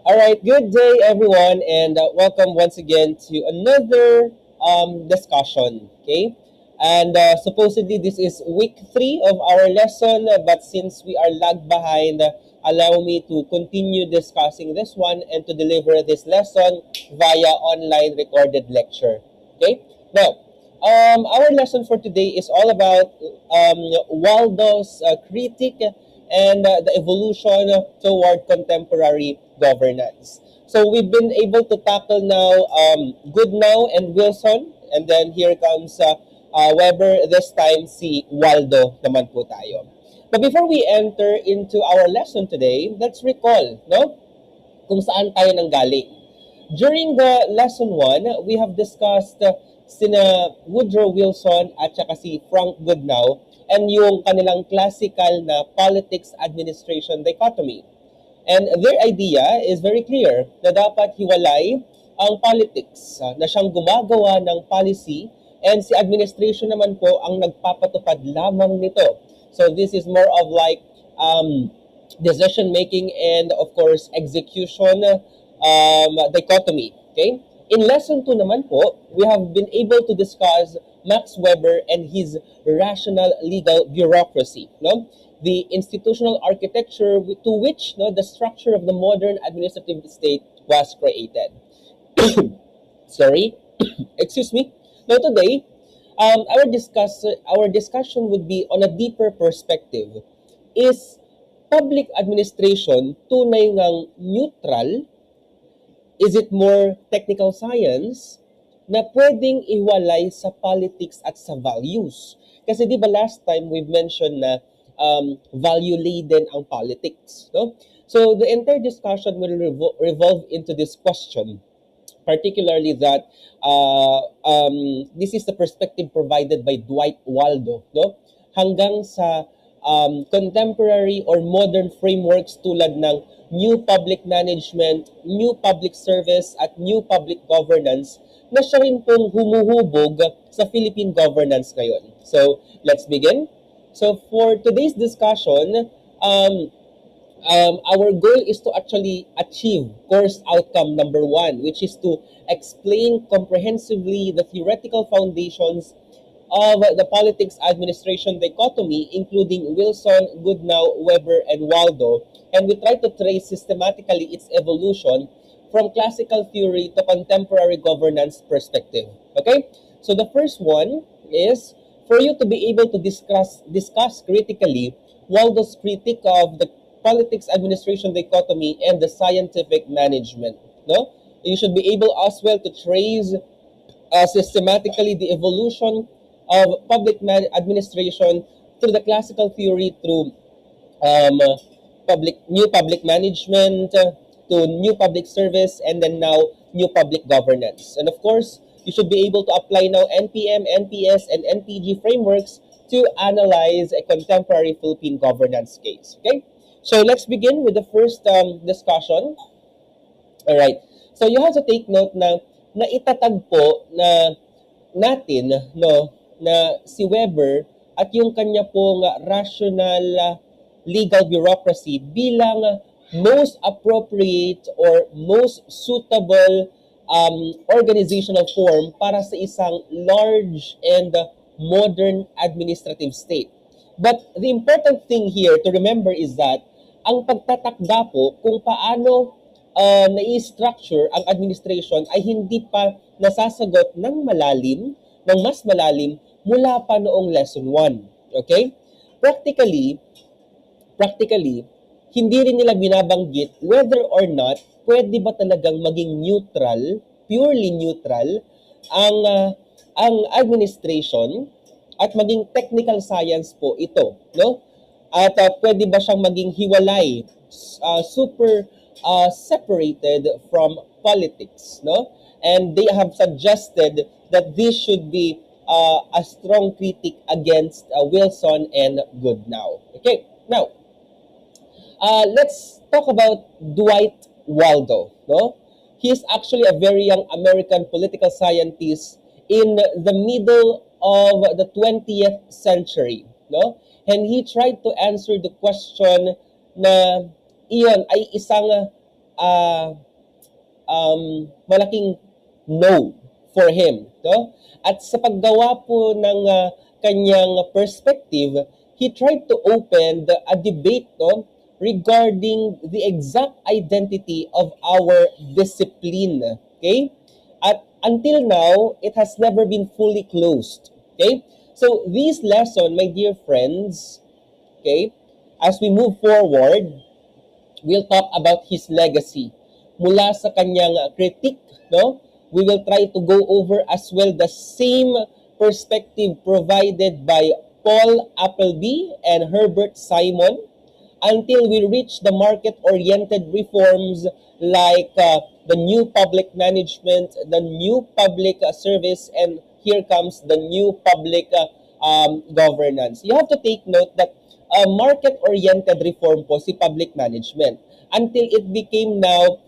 All right, good day, everyone, and welcome once again to another discussion. Okay, and supposedly this is week three of our lesson, but since we are lagged behind, allow me to continue discussing this one and to deliver this lesson via online recorded lecture. Okay, now. Our lesson for today is all about Waldo's critique and the evolution toward contemporary governance. So we've been able to tackle now Goodnow and Wilson, and then here comes Weber, this time si Waldo naman po tayo. But before we enter into our lesson today, let's recall, no? Kung saan tayo nanggaling. During the lesson 1, we have discussed sina Woodrow Wilson at saka si Frank Goodnow and yung kanilang classical na politics administration dichotomy. And their idea is very clear na dapat hiwalay ang politics na siyang gumagawa ng policy and si administration naman po ang nagpapatupad lamang nito. So this is more of like decision making and of course execution dichotomy. Okay? In lesson 2 naman po, we have been able to discuss Max Weber and his rational legal bureaucracy, no? The institutional architecture to which the structure of the modern administrative state was created. Sorry, excuse me. Now today, our discussion would be on a deeper perspective. Is public administration tunay ngang neutral? Is it more technical science na pwedeng iwalay sa politics at sa values? Kasi di ba last time we've mentioned na value-laden ang politics. No? So the entire discussion will revolve into this question, particularly that this is the perspective provided by Dwight Waldo. No? Hanggang sa contemporary or modern frameworks tulad ng new public management, new public service, at new public governance na siya rin pong humuhubog sa Philippine governance ngayon. So, let's begin. So, for today's discussion, our goal is to actually achieve course outcome number 1, which is to explain comprehensively the theoretical foundations of the politics administration dichotomy, including Wilson, Goodnow, Weber, and Waldo, and we try to trace systematically its evolution from classical theory to contemporary governance perspective. Okay? So the first one is for you to be able to discuss critically Waldo's critique of the politics administration dichotomy and the scientific management. No? You should be able as well to trace systematically the evolution of public administration through the classical theory, through new public management, to new public service, and then now new public governance. And of course, you should be able to apply now NPM, NPS, and NPG frameworks to analyze a contemporary Philippine governance case. Okay, so let's begin with the first discussion. All right. So you have to take note na itatag po na natin na si Weber at yung kanya pong rational legal bureaucracy bilang most appropriate or most suitable organizational form para sa isang large and modern administrative state. But the important thing here to remember is that ang pagtatakda po kung paano na-structure ang administration ay hindi pa nasasagot ng mas malalim mula pa noong lesson 1. Okay? Practically, hindi rin nila binabanggit whether or not pwede ba talagang maging neutral, purely neutral, ang administration at maging technical science po ito. No? At pwede ba siyang maging hiwalay, super separated from politics. No? And they have suggested that this should be a strong critique against Wilson and Goodnow. Okay, now let's talk about Dwight Waldo. No, he is actually a very young American political scientist in the middle of the 20th century. No, and he tried to answer the question na iyon ay isang uh, malaking no for him. No? At sa paggawa po ng kanyang perspective, he tried to open a debate, no, regarding the exact identity of our discipline. Okay? At until now, it has never been fully closed. Okay? So this lesson, my dear friends, okay, as we move forward, we'll talk about his legacy. Mula sa kanyang critique, no? We will try to go over as well the same perspective provided by Paul Appleby and Herbert Simon until we reach the market-oriented reforms like the new public management, the new public service, and here comes the new public governance. You have to take note that market-oriented reform po si public management until it became now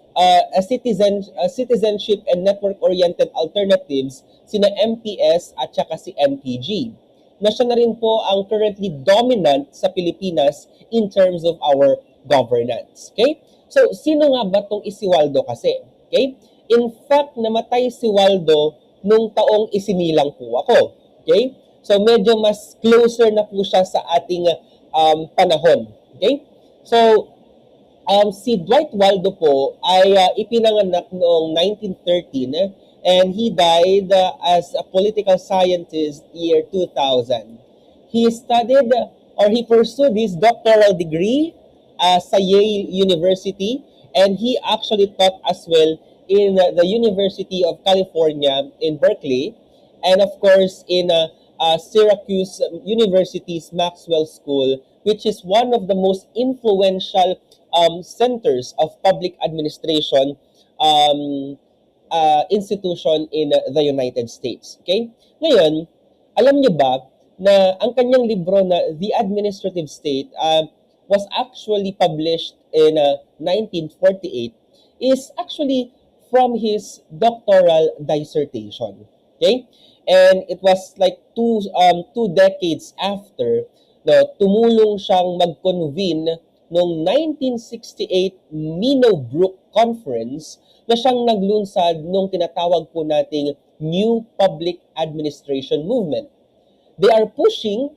citizenship and network-oriented alternatives sina MPS at saka si MPG na siya na rin po ang currently dominant sa Pilipinas in terms of our governance. Okay? So, sino nga ba itong si Waldo kasi? Okay? In fact, namatay si Waldo nung taong isinilang po ako. Okay? So, medyo mas closer na po siya sa ating panahon. Okay? So, si Dwight Waldo po ay ipinanganak noong 1913 and he died as a political scientist year 2000. He studied or he pursued his doctoral degree sa Yale University and he actually taught as well in the University of California in Berkeley and of course in Syracuse University's Maxwell School, which is one of the most influential centers of public administration institution in the United States. Okay? Ngayon, alam niyo ba na ang kanyang libro na The Administrative State was actually published in 1948 is actually from his doctoral dissertation. Okay? And it was like two decades after na tumulong siyang mag-convene noong 1968 Minot Conference na siyang naglunsad nung tinatawag po nating New Public Administration Movement. They are pushing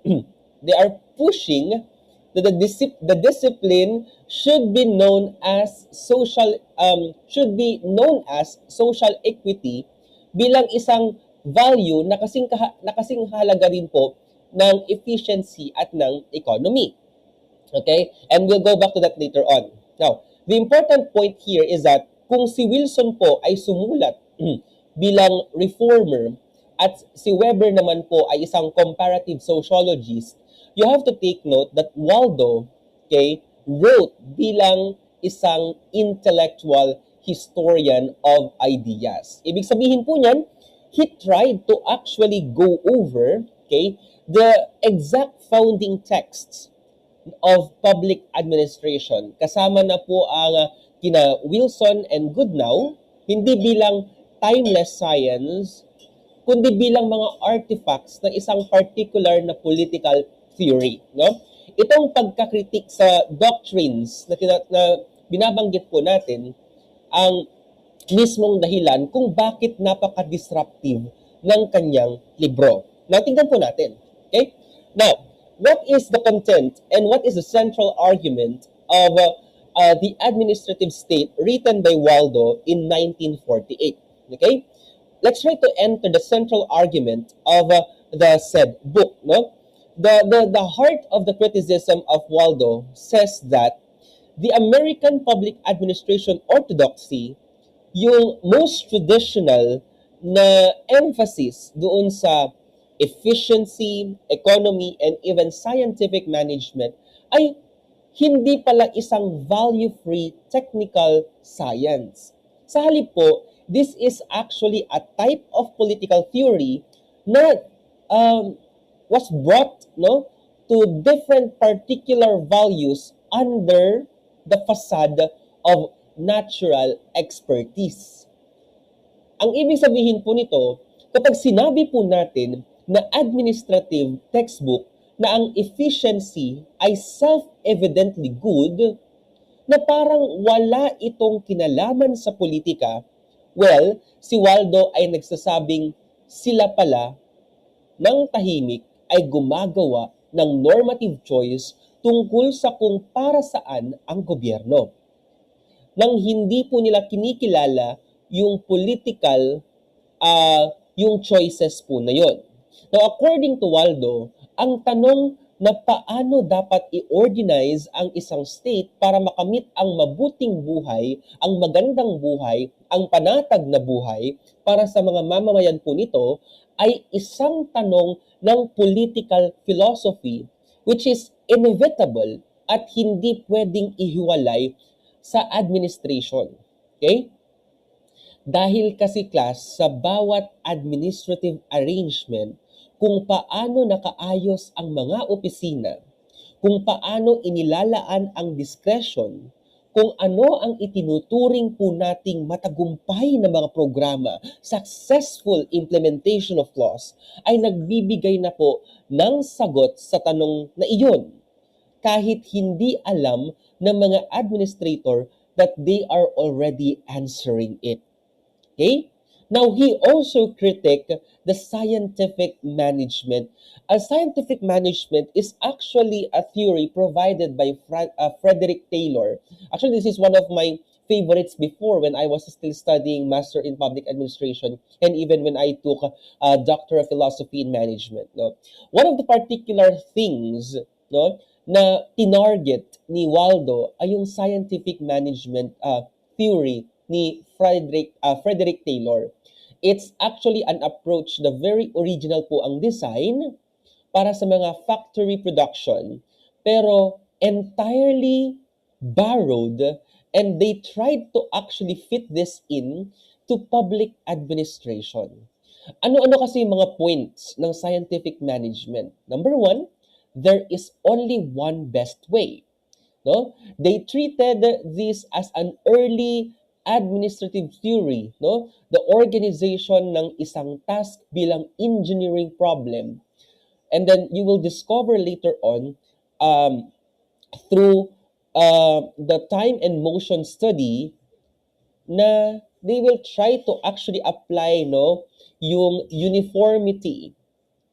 that the discipline should be known as social equity bilang isang value na kasing halaga rin po ng efficiency at ng economy. Okay? And we'll go back to that later on. Now, the important point here is that kung si Wilson po ay sumulat bilang reformer at si Weber naman po ay isang comparative sociologist, you have to take note that Waldo, okay, wrote bilang isang intellectual historian of ideas. Ibig sabihin po niyan, he tried to actually go over, okay, the exact founding texts of public administration. Kasama na po ang kina Wilson and Goodnow, hindi bilang timeless science, kundi bilang mga artifacts ng isang particular na political theory. No? Itong pagkakritik sa doctrines na binabanggit po natin, ang mismong dahilan kung bakit napaka-disruptive ng kanyang libro. Now, tingnan po natin. Okay? Now, what is the content and what is the central argument of the Administrative State written by Waldo in 1948? Okay? Let's try to enter the central argument of the said book. No? The heart of the criticism of Waldo says that the American public administration orthodoxy, yung most traditional na emphasis doon sa efficiency, economy, and even scientific management ay hindi pala isang value-free technical science. Sa halip po, this is actually a type of political theory na was brought to different particular values under the facade of natural expertise. Ang ibig sabihin po nito, kapag sinabi po natin na administrative textbook na ang efficiency ay self-evidently good, na parang wala itong kinalaman sa politika. Well, si Waldo ay nagsasabing sila pala ng tahimik ay gumagawa ng normative choice tungkol sa kung para saan ang gobyerno nang hindi po nila kinikilala yung political, yung choices po na yon. Now, according to Waldo, ang tanong na paano dapat i-organize ang isang state para makamit ang mabuting buhay, ang magandang buhay, ang panatag na buhay para sa mga mamamayan po nito ay isang tanong ng political philosophy which is inevitable at hindi pwedeng ihiwalay sa administration. Okay? Dahil kasi class, sa bawat administrative arrangement, kung paano nakaayos ang mga opisina, kung paano inilalaan ang discretion, kung ano ang itinuturing po nating matagumpay na mga programa, successful implementation of laws, ay nagbibigay na po ng sagot sa tanong na iyon kahit hindi alam ng mga administrator that they are already answering it. Okay? Now, he also critiqued the scientific management. Scientific management is actually a theory provided by Frederick Taylor. Actually, this is one of my favorites before when I was still studying Master in Public Administration and even when I took a Doctor of Philosophy in Management. No? One of the particular things no, na tinarget ni Waldo ay yung scientific management theory ni Frederick Taylor. It's actually an approach na very original po ang design para sa mga factory production pero entirely borrowed and they tried to actually fit this in to public administration. Ano-ano kasi yung mga points ng scientific management? Number one, there is only one best way. No? They treated this as an early administrative theory, no? The organization ng isang task bilang engineering problem. And then you will discover later on through the time and motion study na they will try to actually apply yung uniformity.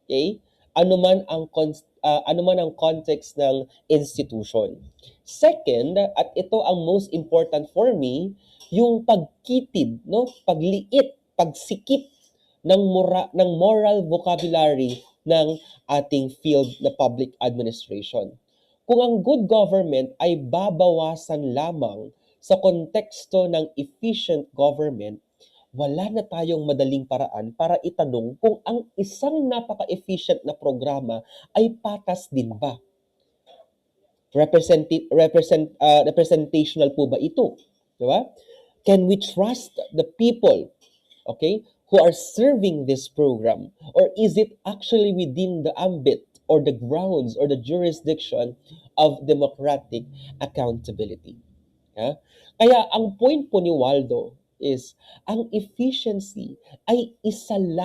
Okay? Ano man ang context ng institution. Second, at ito ang most important for me, yung pagkitid, pagliit, pagsikip ng moral vocabulary ng ating field na public administration. Kung ang good government ay babawasan lamang sa konteksto ng efficient government, wala na tayong madaling paraan para itanong kung ang isang napaka-efficient na programa ay patas din ba? Representational po ba ito? Diba? Can we trust the people, okay, who are serving this program? Or is it actually within the ambit or the grounds or the jurisdiction of democratic accountability? Yeah? Kaya ang point po ni Waldo is ang efficiency ay isang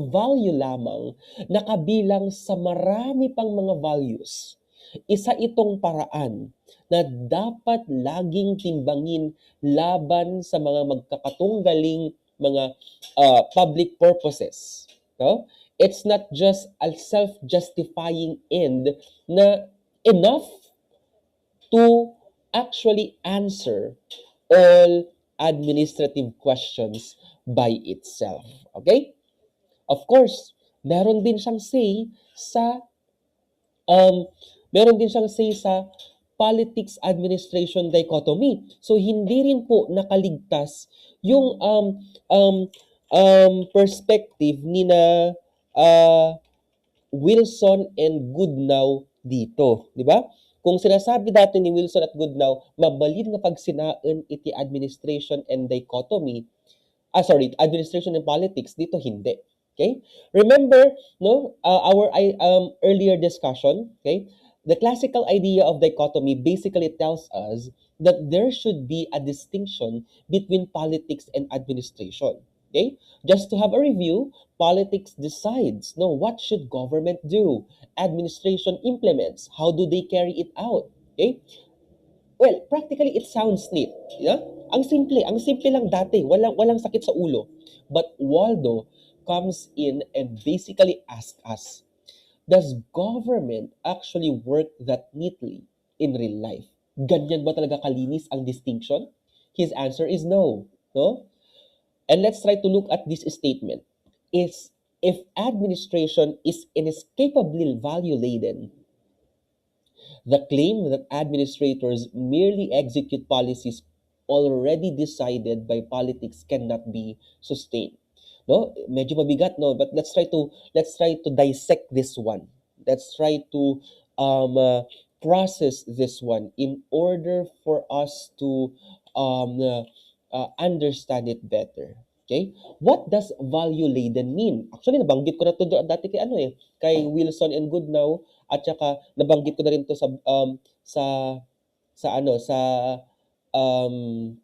value lamang na kabilang sa marami pang mga values. Isa itong paraan na dapat laging timbangin laban sa mga magkakatunggaling mga public purposes. No? It's not just a self-justifying end na enough to actually answer all administrative questions by itself. Okay? Of course, meron din siyang say sa politics administration dichotomy. So hindi rin po nakaligtas yung perspective ni na Wilson and Goodnow dito, di ba? Kung sinasabi dati ni Wilson at Goodnow, mabalin nga pagsinaan iti administration and dichotomy, administration and politics, dito hindi. Okay? Remember, our earlier discussion, okay? The classical idea of dichotomy basically tells us that there should be a distinction between politics and administration. Okay? Just to have a review, politics decides, what should government do? Administration implements. How do they carry it out? Okay? Well, practically it sounds neat. Yeah? Ang simple lang dati, walang sakit sa ulo. But Waldo comes in and basically asks us, does government actually work that neatly in real life? Ganyan ba talaga kalinis ang distinction? His answer is no. No? And let's try to look at this statement. Is if administration is inescapably value laden, the claim that administrators merely execute policies already decided by politics cannot be sustained. No, medyo mabigat, no, but let's try to dissect this one. Let's try to um, uh, process this one in order for us to understand it better. Okay? What does value laden mean? Actually, nabanggit ko na to dati kay kay Wilson and Goodnow, at saka nabanggit ko na rin to sa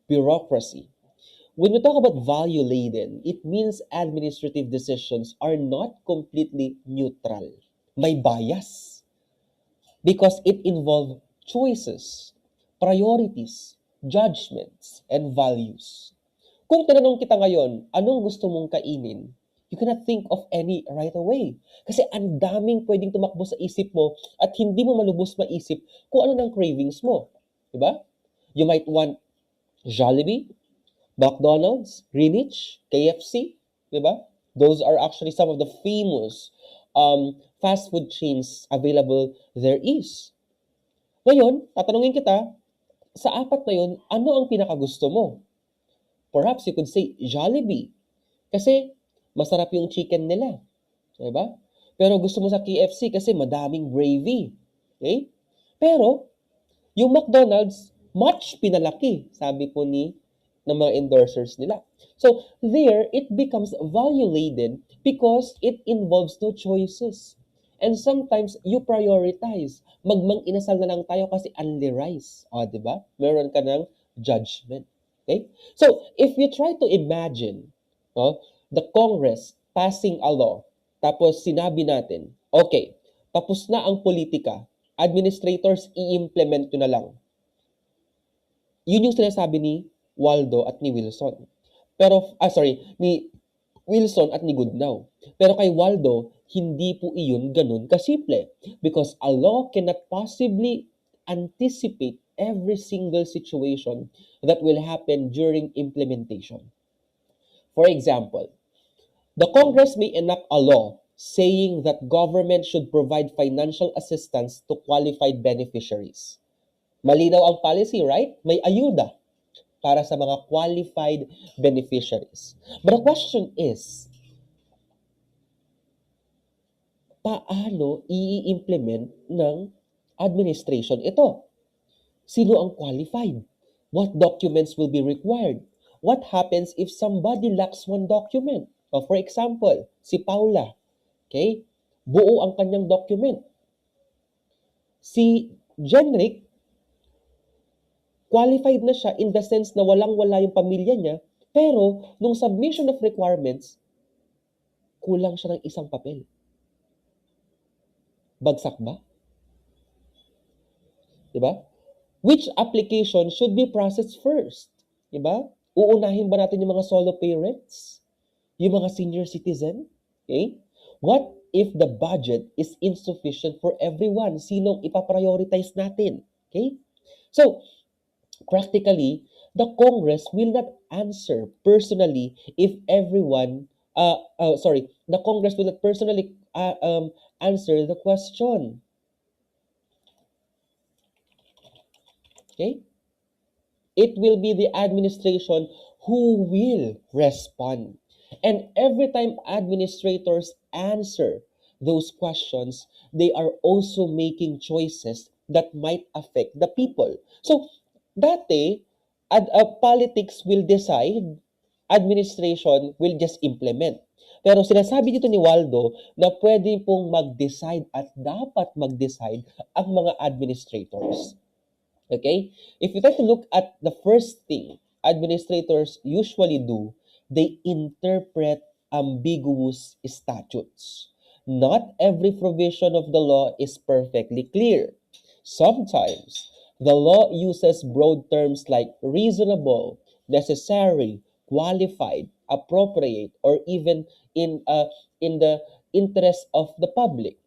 bureaucracy. When we talk about value laden, it means administrative decisions are not completely neutral. May bias because it involves choices, priorities, judgments, and values. Kung tinanong kita ngayon, anong gusto mong kainin? You cannot think of any right away. Kasi ang daming pwedeng tumakbo sa isip mo at hindi mo malubos maisip kung ano ng cravings mo. Diba? You might want Jollibee, McDonald's, Greenwich, KFC. Diba? Those are actually some of the famous fast food chains available there is. Ngayon, tatanungin kita, sa apat na yun, ano ang pinakagusto mo? Perhaps you could say Jollibee. Kasi masarap yung chicken nila. Diba? Pero gusto mo sa KFC kasi madaming gravy. Okay? Pero, yung McDonald's, much pinalaki, sabi po ng mga endorsers nila. So, there, it becomes value-laden because it involves no choices. And sometimes, you prioritize. Magmang inasal na lang tayo kasi only rice. O, diba? Meron ka ng judgment. Okay? So, if you try to imagine the Congress passing a law, tapos sinabi natin, okay, tapos na ang politika, administrators, i-implement nyo na lang. Yun yung sinasabi ni Waldo at ni Wilson. Ni Wilson at ni Goodnow. Pero kay Waldo, hindi po iyon ganun kasimple. Because a law cannot possibly anticipate every single situation that will happen during implementation. For example, the Congress may enact a law saying that government should provide financial assistance to qualified beneficiaries. Malinaw ang policy, right? May ayuda para sa mga qualified beneficiaries. But the question is, paano i-implement ng administration ito? Sino ang qualified? What documents will be required? What happens if somebody lacks one document? For example, si Paula, okay? Buo ang kanyang document. Si Jenrick, qualified na siya in the sense na walang-wala yung pamilya niya, pero nung submission of requirements, kulang siya ng isang papel. Bagsak ba? Diba? Which application should be processed first? Diba? Uunahin ba natin yung mga solo parents? Yung mga senior citizen? Okay? What if the budget is insufficient for everyone? Sinong ipaprioritize natin? Okay? So, practically, the Congress will not answer personally if everyone, the Congress will not personally answer the question. Okay? It will be the administration who will respond. And every time administrators answer those questions, they are also making choices that might affect the people. So, dati, politics will decide, administration will just implement. Pero sinasabi dito ni Waldo na pwede pong mag-decide at dapat mag-decide ang mga administrators. Okay? If you try to look at the first thing administrators usually do, they interpret ambiguous statutes. Not every provision of the law is perfectly clear. Sometimes, The law uses broad terms like reasonable, necessary, qualified, appropriate, or even in the interest of the public.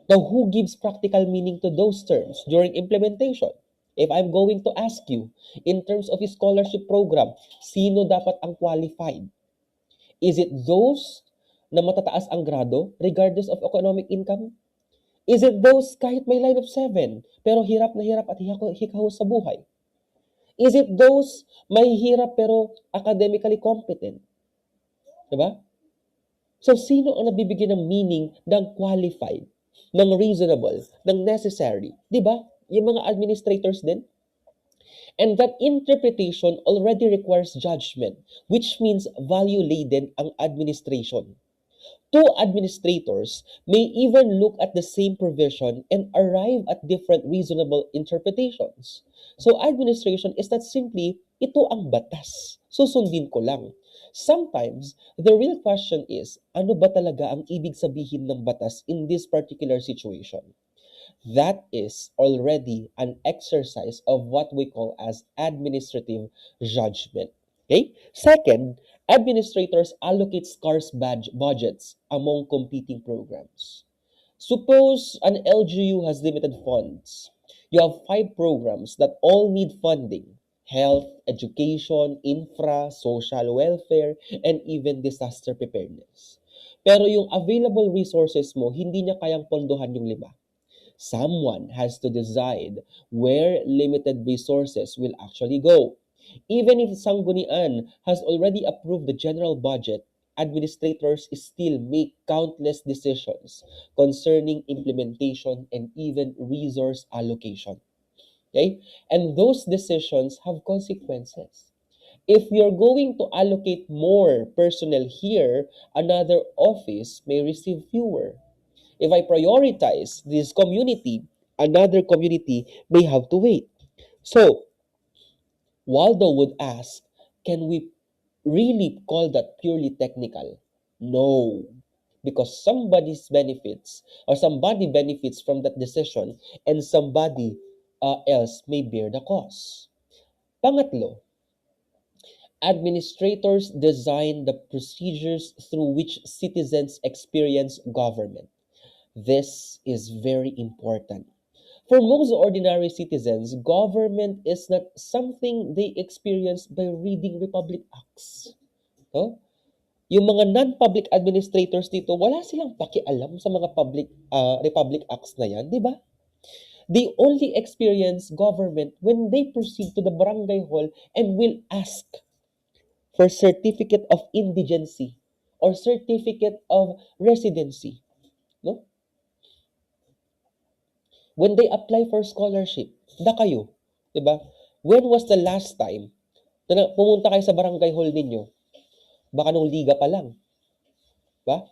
Now, who gives practical meaning to those terms during implementation? If I'm going to ask you, in terms of a scholarship program, sino dapat ang qualified? Is it those na matataas ang grado regardless of economic income? Is it those kahit may line of 7 pero hirap na hirap at hikaw sa buhay? Is it those may hirap pero academically competent? Diba? So, sino ang nabibigyan ng meaning ng qualified, ng reasonable, ng necessary? Diba? Yung mga administrators din. And that interpretation already requires judgment, which means value-laden ang administration. Two administrators may even look at the same provision and arrive at different reasonable interpretations. So administration is not simply, ito ang batas, susundin ko lang. Sometimes, the real question is, ano ba talaga ang ibig sabihin ng batas in this particular situation? That is already an exercise of what we call as administrative judgment. Okay? Second, administrators allocate scarce budgets among competing programs. Suppose an LGU has limited funds. You have 5 programs that all need funding: health, education, infra, social welfare, and even disaster preparedness. Pero yung available resources mo, hindi niya kayang pondohan yung 5. Someone has to decide where limited resources will actually go. Even if Sanggunian has already approved the general budget, administrators still make countless decisions concerning implementation and even resource allocation. Okay? And those decisions have consequences. If you're going to allocate more personnel here, another office may receive fewer. If I prioritize this community, another community may have to wait. So, Waldo would ask, can we really call that purely technical? No, because somebody benefits from that decision and somebody else may bear the cost. Pangatlo, administrators design the procedures through which citizens experience government. This is very important. For most ordinary citizens, government is not something they experience by reading Republic Acts. No? Yung mga non-public administrators dito, wala silang pakialam sa mga Republic Acts na yan, di ba? They only experience government when they proceed to the barangay hall and will ask for certificate of indigency or certificate of residency. No? When they apply for scholarship, da kayo, 'di ba? When was the last time na pumunta kayo sa barangay hall ninyo? Baka nung liga pa lang, 'di ba?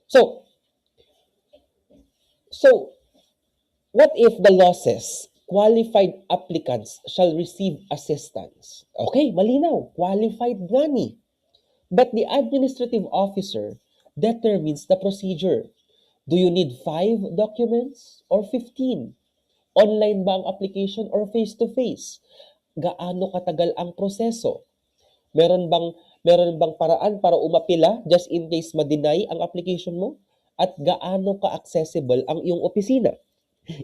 So, what if the law says qualified applicants shall receive assistance? Okay, malinaw, qualified nga ni. But the administrative officer determines the procedure. Do you need 5 documents or 15? Online ba ang application or face-to-face? Gaano katagal ang proseso? Meron bang paraan para umapila just in case ma-deny ang application mo? At gaano ka-accessible ang iyong opisina?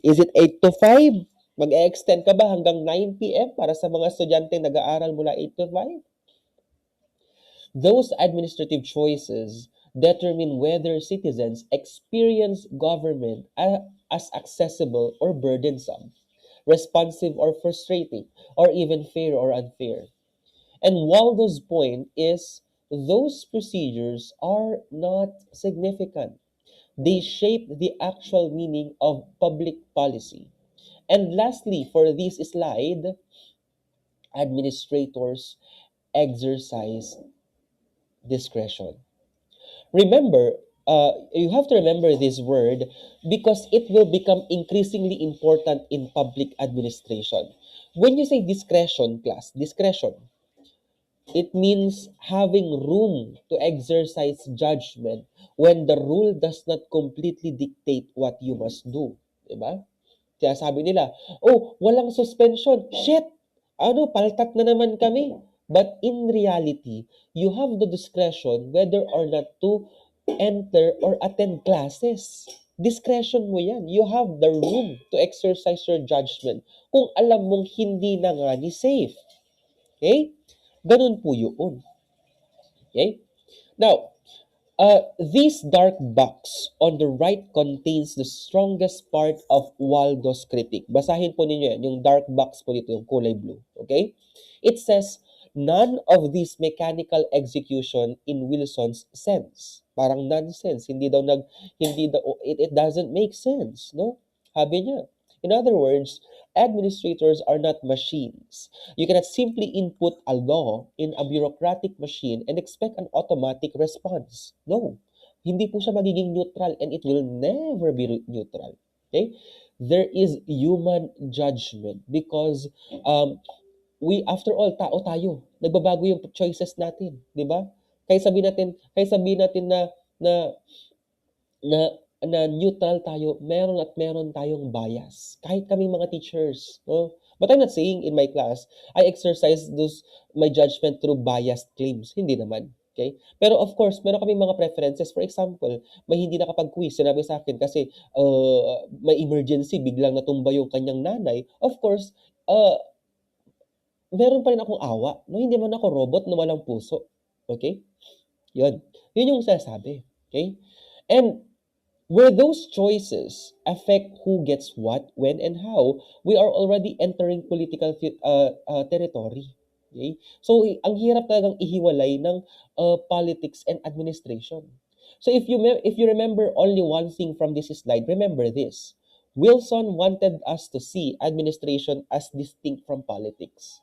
Is it 8 to 5? Mag-e-extend ka ba hanggang 9 p.m. para sa mga estudyante nag-aaral mula 8 to 5? Those administrative choices determine whether citizens experience government as accessible or burdensome, responsive or frustrating, or even fair or unfair. And Waldo's point is those procedures are not significant. They shape the actual meaning of public policy. And lastly, for this slide, administrators exercise discretion. Remember, you have to remember this word because it will become increasingly important in public administration. When you say discretion, class, discretion, it means having room to exercise judgment when the rule does not completely dictate what you must do. Diba? Kaya sabi nila, oh, walang suspension. Shit! Ano, paltat na naman kami. But in reality, you have the discretion whether or not to enter or attend classes. Discretion mo yan. You have the room to exercise your judgment kung alam mong hindi na nga ni safe. Okay? Ganun po yun. Okay? Now, this dark box on the right contains the strongest part of Waldo's critique. Basahin po ninyo yan, yung dark box po dito, yung kulay blue. Okay? It says, none of this mechanical execution in Wilson's sense. Parang nonsense. It doesn't make sense, no? Sabi niya. In other words, administrators are not machines. You cannot simply input a law in a bureaucratic machine and expect an automatic response. No. Hindi po siya magiging neutral and it will never be neutral. Okay? There is human judgment because after all, tao tayo. Nagbabago yung choices natin, di ba? Kaya sabihin natin na na na neutral tayo, meron tayong bias. Kahit kaming mga teachers, no? But I'm not saying in my class, I exercise my judgment through biased claims. Hindi naman. Okay? Pero of course, meron kaming mga preferences. For example, may hindi nakapag-quiz. Sinabi sa akin kasi may emergency, biglang natumba yung kanyang nanay. Of course, meron pa rin akong awa. No? Hindi man ako robot na walang puso. Okay? Yun. Yun yung sasabi. Okay? And where those choices affect who gets what, when, and how, we are already entering political territory. Okay? So, ang hirap talagang ihiwalay ng politics and administration. So, if you remember only one thing from this slide, remember this. Wilson wanted us to see administration as distinct from politics.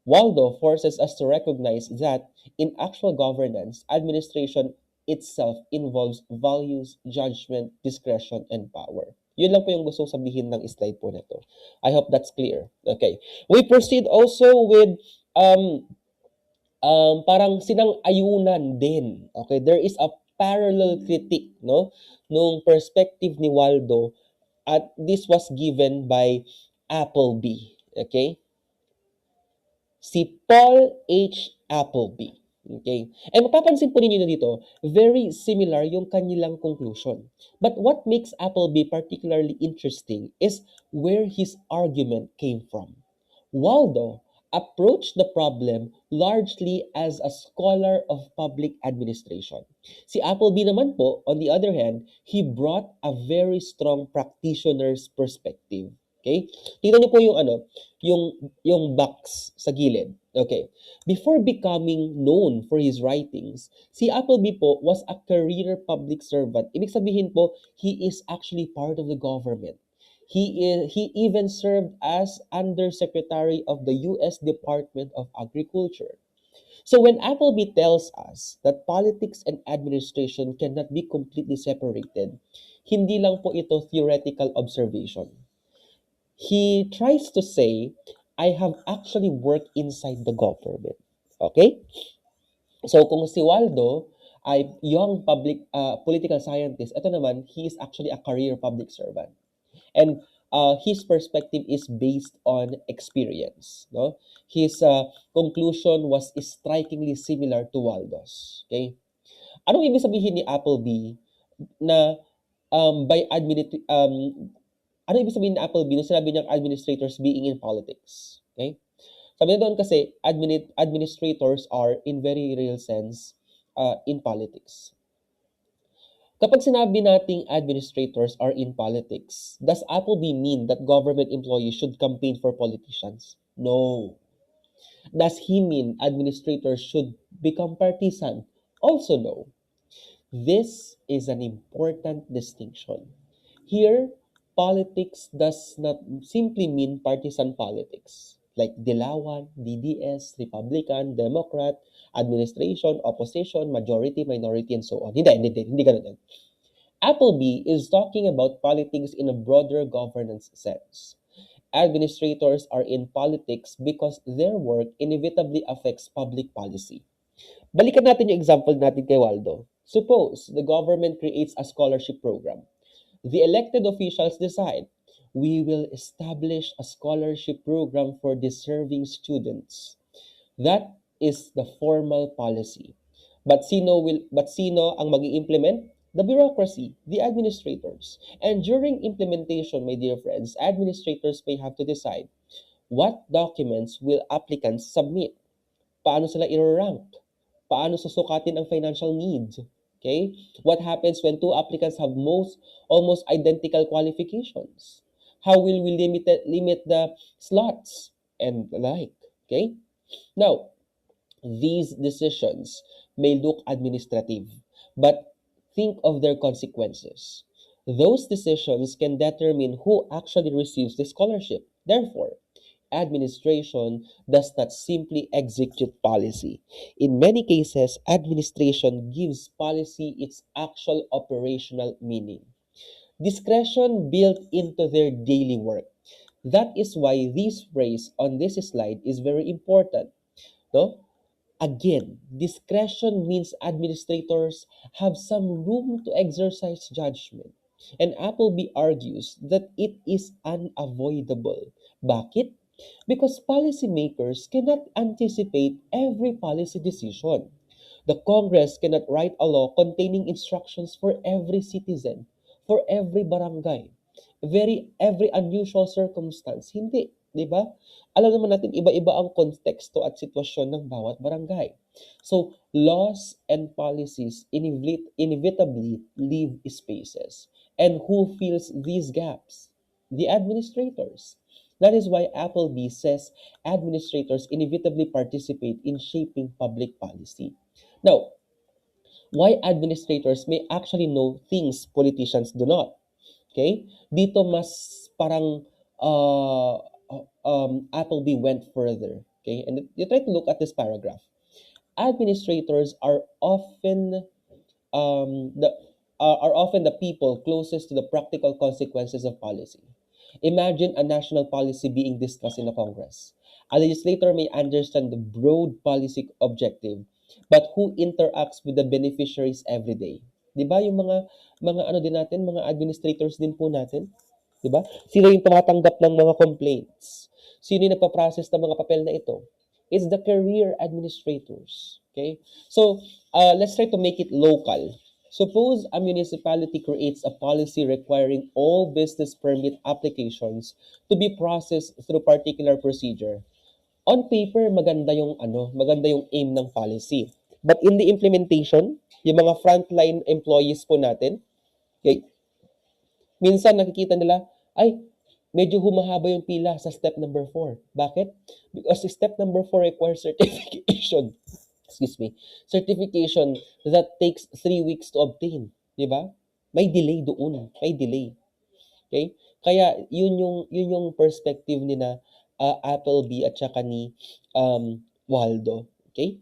Waldo forces us to recognize that in actual governance, administration itself involves values, judgment, discretion, and power. Yun lang po yung gusto sabihin ng slide po na to. I hope that's clear. Okay. We proceed also with parang sinang-ayunan din. Okay, there is a parallel critique, no, nung perspective ni Waldo, at this was given by Appleby. Okay? Si Paul H. Appleby. Okay? And mapapansin po ninyo na dito, very similar yung kanilang conclusion. But what makes Appleby particularly interesting is where his argument came from. Waldo approached the problem largely as a scholar of public administration. Si Appleby naman po, on the other hand, he brought a very strong practitioner's perspective. Okay? Tingnan niyo po yung box sa gilid. Okay. Before becoming known for his writings, si Appleby po was a career public servant. Ibig sabihin po, he is actually part of the government. He even served as Undersecretary of the U.S. Department of Agriculture. So when Appleby tells us that politics and administration cannot be completely separated, hindi lang po ito theoretical observation. He tries to say, I have actually worked inside the government. Okay? So kung si Waldo ay young political scientist, ito naman, he is actually a career public servant. And his perspective is based on experience. No? His conclusion was strikingly similar to Waldo's. Okay? Anong ibig sabihin ni Appleby na ano ibig sabihin ni Appleby nung sinabi niyang administrators being in politics? Okay? Sabi niya doon kasi, administrators are in very real sense in politics. Kapag sinabi nating administrators are in politics, does Appleby mean that government employees should campaign for politicians? No. Does he mean administrators should become partisan? Also no. This is an important distinction. Here, politics does not simply mean partisan politics like Dilawan, DDS, Republican, Democrat, administration, opposition, majority, minority, and so on. Hindi ganun. Appleby is talking about politics in a broader governance sense. Administrators are in politics because their work inevitably affects public policy. Balikan natin yung example natin kay Waldo. Suppose the government creates a scholarship program. The elected officials decide, We will establish a scholarship program for deserving students. That is the formal policy. But sino ang magi-implement? The bureaucracy, the administrators. And during implementation, my dear friends, administrators may have to decide what documents will applicants submit. Paano sila i-rank? Paano susukatin ang financial needs? Okay? What happens when two applicants have almost identical qualifications? How will we limit the slots and the like? Okay? Now, these decisions may look administrative, but think of their consequences. Those decisions can determine who actually receives the scholarship. Therefore, administration does not simply execute policy. In many cases, administration gives policy its actual operational meaning. Discretion built into their daily work. That is why this phrase on this slide is very important. No? Again, discretion means administrators have some room to exercise judgment. And Appleby argues that it is unavoidable. Bakit? Because policymakers cannot anticipate every policy decision. The Congress cannot write a law containing instructions for every citizen, for every barangay, every unusual circumstance. Hindi, 'di ba? Alam naman natin iba-iba ang konteksto at sitwasyon ng bawat barangay. So, laws and policies inevitably leave spaces. And who fills these gaps? The administrators. That is why Appleby says administrators inevitably participate in shaping public policy. Now, why administrators may actually know things politicians do not. Okay? Dito mas parang Appleby went further. Okay? And you try to look at this paragraph. Administrators are often the are often the people closest to the practical consequences of policy. Imagine a national policy being discussed in the Congress. A legislator may understand the broad policy objective, but who interacts with the beneficiaries every day? 'Di ba yung mga ano din natin, mga administrators din po natin? 'Di ba? Sino yung tumatanggap ng mga complaints? Sino yung nagpa-process ng mga papel na ito? It's the career administrators. Okay? So, let's try to make it local. Suppose a municipality creates a policy requiring all business permit applications to be processed through particular procedure. On paper, maganda yung aim ng policy. But in the implementation, yung mga frontline employees po natin, okay, minsan nakikita nila, ay, medyo humahaba yung pila sa step number 4. Bakit? Because step number 4 requires certification. Excuse me. Certification that takes 3 weeks to obtain. Di ba? May delay doon. May delay. Okay? Kaya yun yung perspective ni na Appleby at saka ni Waldo. Okay?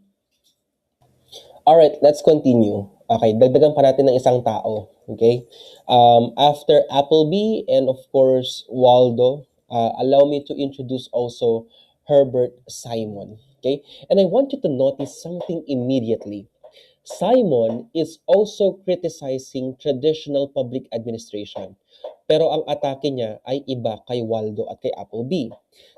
Alright, let's continue. Okay, dagdagan pa natin ng isang tao. Okay? After Appleby and of course Waldo, allow me to introduce also Herbert Simon. Okay? And I want you to notice something immediately. Simon is also criticizing traditional public administration. Pero ang atake niya ay iba kay Waldo at kay Appleby.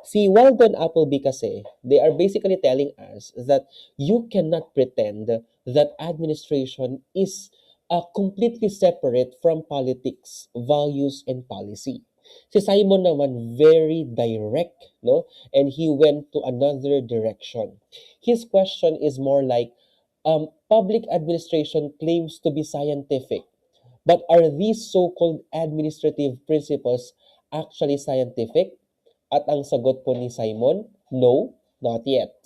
Si Waldo and Appleby kasi, they are basically telling us that you cannot pretend that administration is completely separate from politics, values, and policy. Si Simon naman very direct, no? And he went to another direction. His question is more like, public administration claims to be scientific, but are these so-called administrative principles actually scientific? At ang sagot po ni Simon, no, not yet.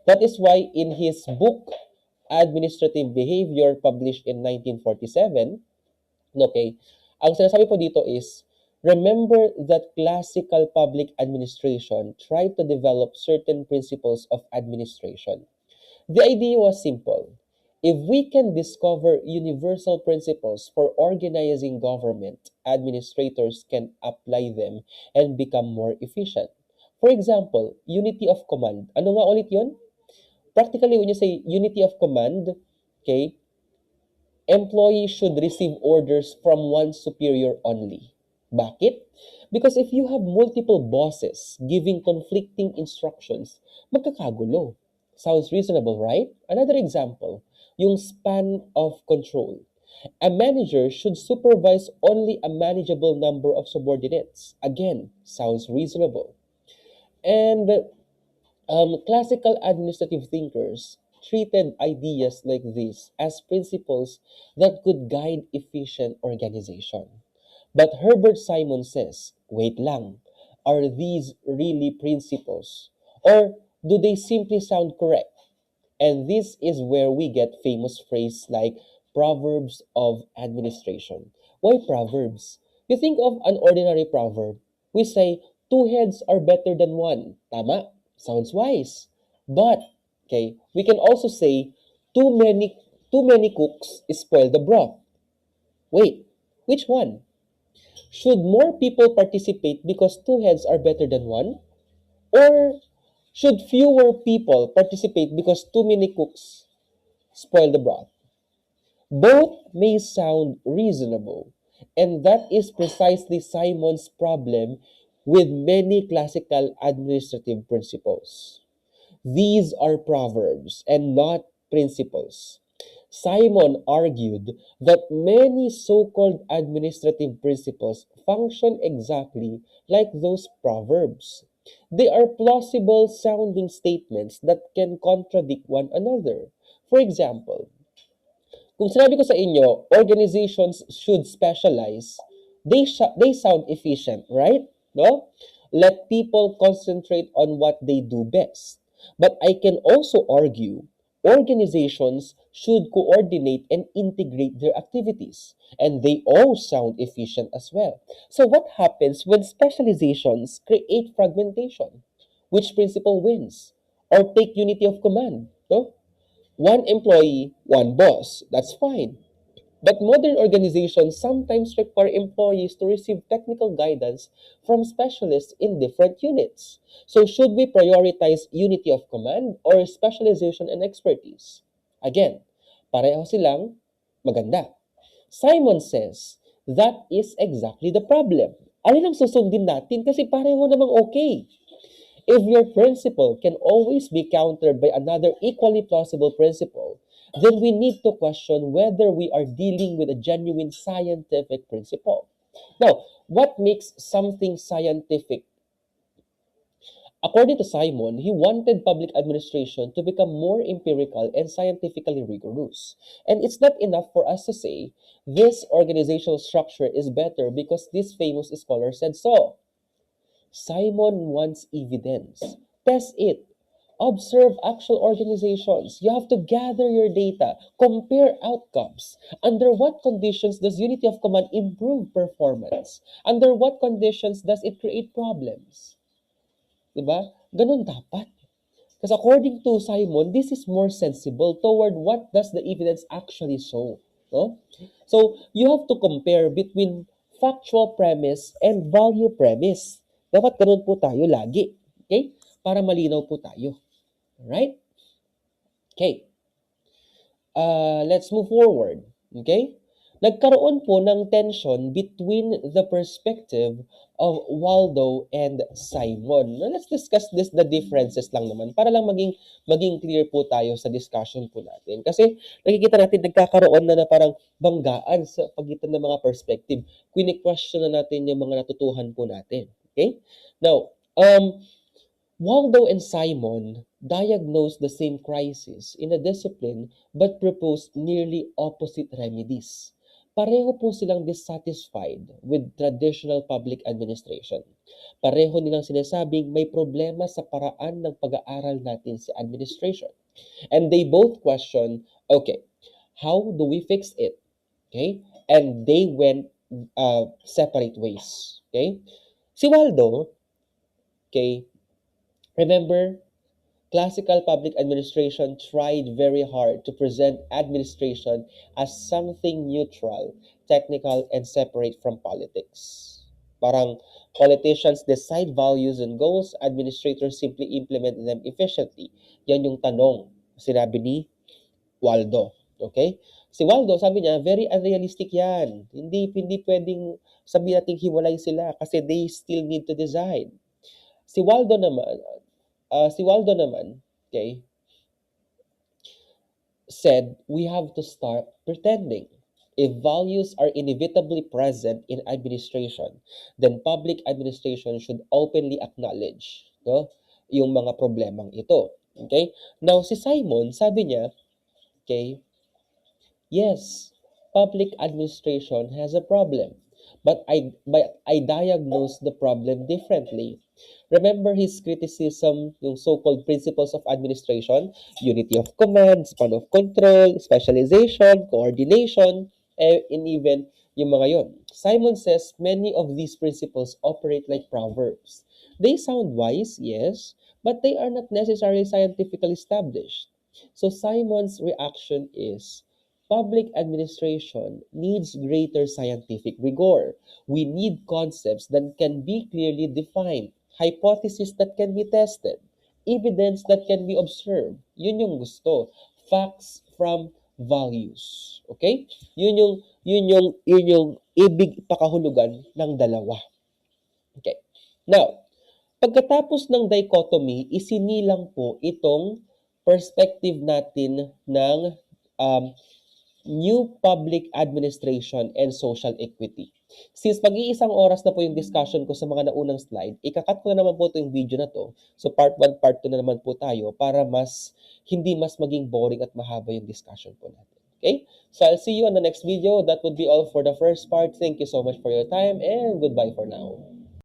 That is why in his book, Administrative Behavior, published in 1947, okay, ang sinasabi po dito is, remember that classical public administration tried to develop certain principles of administration. The idea was simple. If we can discover universal principles for organizing government, administrators can apply them and become more efficient. For example, unity of command. Ano nga ulit yun? Practically, when you say unity of command, okay, employees should receive orders from one superior only. Bakit? Because if you have multiple bosses giving conflicting instructions, magkakagulo. Sounds reasonable, right? Another example, yung span of control. A manager should supervise only a manageable number of subordinates. Again, sounds reasonable. And classical administrative thinkers treated ideas like this as principles that could guide efficient organization. But Herbert Simon says, wait lang, are these really principles? Or do they simply sound correct? And this is where we get famous phrases like proverbs of administration. Why proverbs? You think of an ordinary proverb. We say, two heads are better than one. Tama? Sounds wise. But, okay, we can also say, too many, too many cooks spoil the broth. Wait, which one? Should more people participate because two heads are better than one? Or should fewer people participate because too many cooks spoil the broth? Both may sound reasonable, and that is precisely Simon's problem with many classical administrative principles. These are proverbs and not principles. Simon argued that many so called administrative principles function exactly like those proverbs. They are plausible sounding statements that can contradict one another. For example, kung sinabi ko sa inyo, organizations should specialize, they sound efficient, right? No? Let people concentrate on what they do best. But I can also argue organizations should coordinate and integrate their activities, and they all sound efficient as well. So what happens when specializations create fragmentation? Which principle wins? Or take unity of command? No? One employee, one boss. That's fine. But modern organizations sometimes require employees to receive technical guidance from specialists in different units. So, should we prioritize unity of command or specialization and expertise? Again, pareho silang maganda. Simon says, that is exactly the problem. Alin ang susundin natin kasi pareho namang okay. If your principle can always be countered by another equally plausible principle, then we need to question whether we are dealing with a genuine scientific principle. Now, what makes something scientific? According to Simon, he wanted public administration to become more empirical and scientifically rigorous. And it's not enough for us to say, this organizational structure is better because this famous scholar said so. Simon wants evidence. Test it. Observe actual organizations. You have to gather your data, compare outcomes. Under what conditions does unity of command improve performance? Under what conditions does it create problems? Diba? Ganun dapat. Because according to Simon, this is more sensible toward what does the evidence actually show. No? So, you have to compare between factual premise and value premise. Dapat ganun po tayo lagi. Okay? Para malinaw po tayo. Alright? Okay. Let's move forward. Okay? Nagkaroon po ng tension between the perspective of Waldo and Simon. Now, let's discuss the differences lang naman para lang maging clear po tayo sa discussion po natin. Kasi nakikita natin nagkakaroon na parang banggaan sa pagitan ng mga perspective. Quini-question na natin yung mga natutuhan po natin. Okay? Now, Waldo and Simon diagnosed the same crisis in a discipline but proposed nearly opposite remedies. Pareho po silang dissatisfied with traditional public administration. Pareho nilang sinasabing may problema sa paraan ng pag-aaral natin sa administration. And they both question, okay, how do we fix it? Okay? And they went separate ways. Okay? Si Waldo, okay, remember, classical public administration tried very hard to present administration as something neutral, technical, and separate from politics. Parang politicians decide values and goals, administrators simply implement them efficiently. Yan yung tanong sinabi ni Waldo. Okay? Si Waldo, sabi niya, very unrealistic yan. Hindi pwedeng sabihin natin hiwalay sila kasi they still need to decide. Si Waldo naman, okay, said we have to start pretending. If values are inevitably present in administration, then public administration should openly acknowledge, no, yung mga problemang ito. Okay? Now, si Simon, sabi niya, okay, yes, public administration has a problem, but I diagnose the problem differently. Remember his criticism, yung so-called principles of administration, unity of command, span of control, specialization, coordination, and even yung mga yon. Simon says many of these principles operate like proverbs. They sound wise, yes, but they are not necessarily scientifically established. So Simon's reaction is public administration needs greater scientific rigor. We need concepts that can be clearly defined, hypotheses that can be tested, evidence that can be observed. Yun yung gusto. Facts from values. Okay? Yun yung ibig pakahulugan ng dalawa. Okay. Now, pagkatapos ng dichotomy, isinilang po itong perspective natin ng um, new public administration and social equity. Since mag-iisang oras na po yung discussion ko sa mga naunang slide, ikakat ko na naman po ito yung video na to. So part 1, part 2 na naman po tayo para hindi mas maging boring at mahaba yung discussion po natin. Okay? So I'll see you on the next video. That would be all for the first part. Thank you so much for your time and goodbye for now.